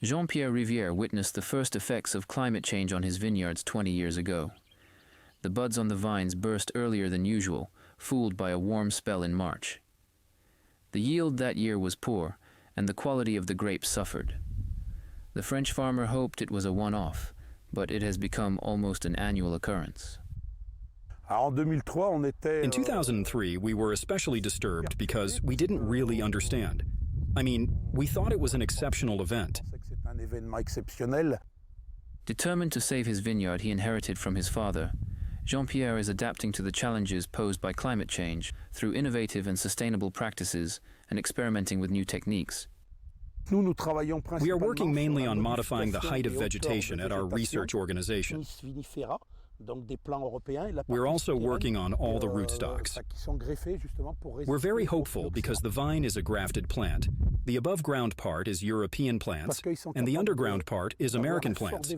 Jean-Pierre Riviere witnessed the first effects of climate change on his vineyards 20 years ago. The buds on the vines burst earlier than usual, fooled by a warm spell in March. The yield that year was poor, and the quality of the grapes suffered. The French farmer hoped it was a one-off, but it has become almost an annual occurrence. In 2003, we were especially disturbed because we didn't really understand. I mean, we thought it was an exceptional event. Determined to save his vineyard he inherited from his father, Jean-Pierre is adapting to the challenges posed by climate change through innovative and sustainable practices and experimenting with new techniques. We are working mainly on modifying the height of vegetation at our research organization. We're also working on all the rootstocks. We're very hopeful because the vine is a grafted plant. The above-ground part is European plants, and the underground part is American plants,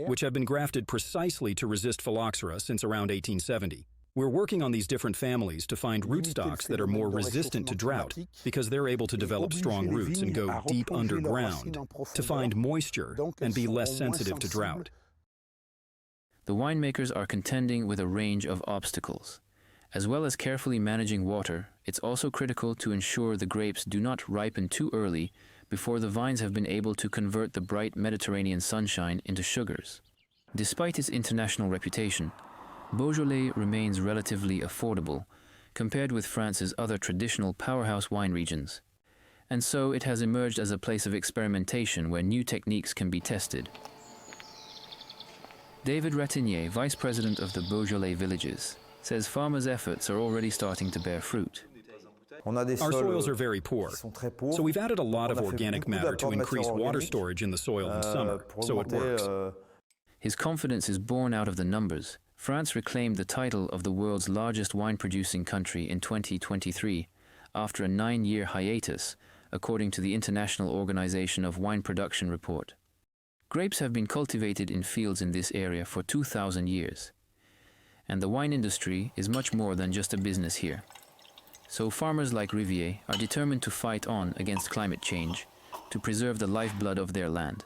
which have been grafted precisely to resist phylloxera since around 1870. We're working on these different families to find rootstocks that are more resistant to drought because they're able to develop strong roots and go deep underground to find moisture and be less sensitive to drought. The winemakers are contending with a range of obstacles. As well as carefully managing water, it's also critical to ensure the grapes do not ripen too early before the vines have been able to convert the bright Mediterranean sunshine into sugars. Despite its international reputation, Beaujolais remains relatively affordable compared with France's other traditional powerhouse wine regions. And so it has emerged as a place of experimentation where new techniques can be tested. David Ratignier, Vice President of the Beaujolais Villages, says farmers' efforts are already starting to bear fruit. Our soils are very poor, so we've added a lot of organic matter to increase water storage in the soil in summer, so it works. His confidence is born out of the numbers. France reclaimed the title of the world's largest wine-producing country in 2023 after a 9-year hiatus, according to the International Organization of Wine Production report. Grapes have been cultivated in fields in this area for 2,000 years. And the wine industry is much more than just a business here. So farmers like Riviere are determined to fight on against climate change to preserve the lifeblood of their land.